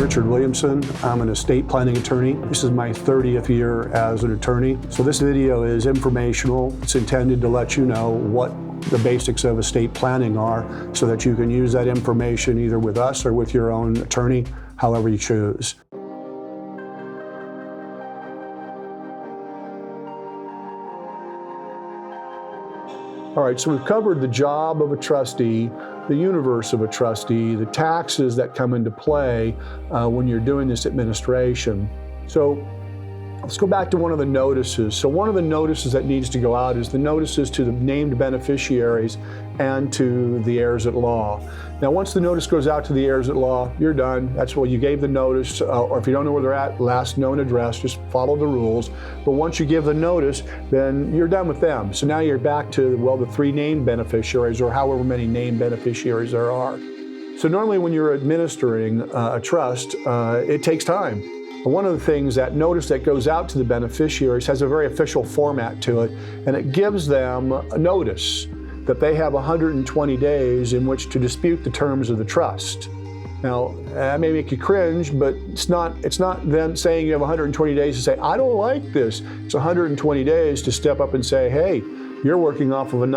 Richard Williamson. I'm an estate planning attorney. This is my 30th year as an attorney. So this video is informational. It's intended to let you know what the basics of estate planning are so that you can use that information either with us or with your own attorney, however you choose. All right, so we've covered the job of a trustee, the universe of a trustee, the taxes that come into play when you're doing this administration. So let's go back to one of the notices. So one of the notices that needs to go out is the notices to the named beneficiaries and to the heirs at law. Now, once the notice goes out to the heirs at law, you're done. That's what you gave the notice, or if you don't know where they're at, last known address, just follow the rules. But once you give the notice, then you're done with them. So now you're back to, well, the three named beneficiaries or however many named beneficiaries there are. So normally when you're administering a trust, it takes time. One of the things, that notice that goes out to the beneficiaries has a very official format to it, and it gives them a notice that they have 120 days in which to dispute the terms of the trust. Now, that may make you cringe, but it's not them saying you have 120 days to say, I don't like this. It's 120 days to step up and say, hey, you're working off of a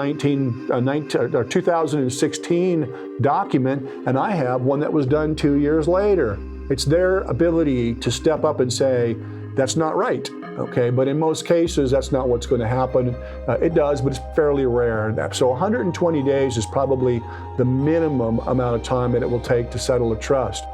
2016 document, and I have one that was done 2 years later. It's their ability to step up and say, that's not right, okay? But in most cases, that's not what's going to happen. It does, but it's fairly rare. So 120 days is probably the minimum amount of time that it will take to settle a trust.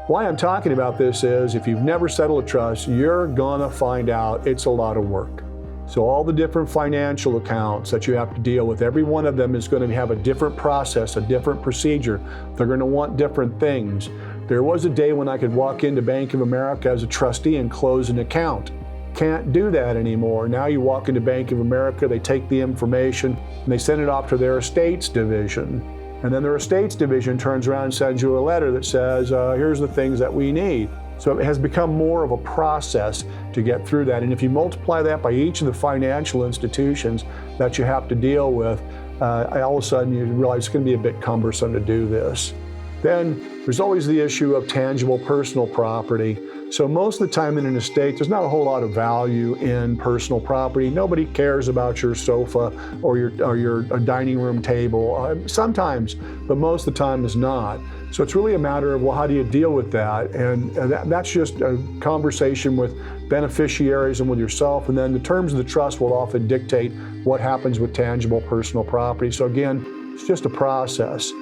Why I'm talking about this is, if you've never settled a trust, you're gonna find out it's a lot of work. So all the different financial accounts that you have to deal with, every one of them is going to have a different process, a different procedure. They're going to want different things. There was a day when I could walk into Bank of America as a trustee and close an account. Can't do that anymore. Now you walk into Bank of America, they take the information and they send it off to their estates division. And then their estates division turns around and sends you a letter that says, here's the things that we need. So it has become more of a process to get through that. And if you multiply that by each of the financial institutions that you have to deal with, all of a sudden you realize it's going to be a bit cumbersome to do this. Then there's always the issue of tangible personal property. So most of the time in an estate, there's not a whole lot of value in personal property. Nobody cares about your sofa or your dining room table. Sometimes, but most of the time is not. So it's really a matter of, well, how do you deal with that? And that's just a conversation with beneficiaries and with yourself. And then the terms of the trust will often dictate what happens with tangible personal property. So again, it's just a process.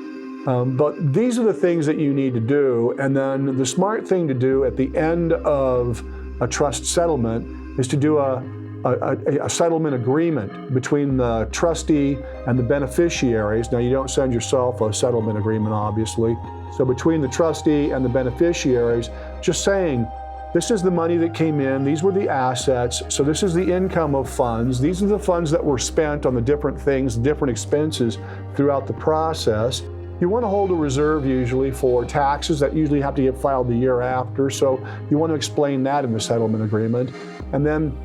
But these are the things that you need to do. And then the smart thing to do at the end of a trust settlement is to do a settlement agreement between the trustee and the beneficiaries. Now, you don't send yourself a settlement agreement, obviously. So between the trustee and the beneficiaries, just saying, this is the money that came in, these were the assets, so this is the income of funds, these are the funds that were spent on the different things, different expenses throughout the process. You want to hold a reserve usually for taxes that usually have to get filed the year after, so you want to explain that in the settlement agreement. And then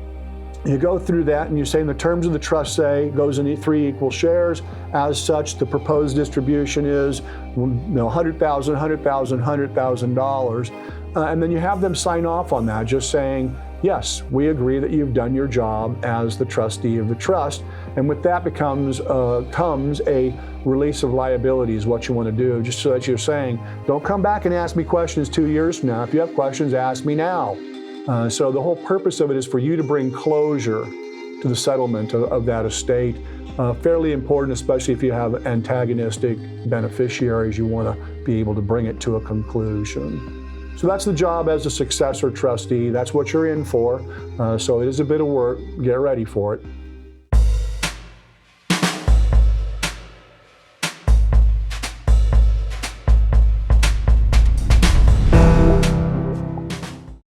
you go through that and you say, in the terms of the trust say, goes in 3 equal shares. As such, the proposed distribution is $100,000, $100,000, $100,000. And then you have them sign off on that, just saying, yes, we agree that you've done your job as the trustee of the trust. And with that comes a release of liabilities, what you want to do, just so that you're saying, don't come back and ask me questions 2 years from now. If you have questions, ask me now. So the whole purpose of it is for you to bring closure to the settlement of that estate. Fairly important, especially if you have antagonistic beneficiaries. You want to be able to bring it to a conclusion. So that's the job as a successor trustee. That's what you're in for. So it is a bit of work. Get ready for it.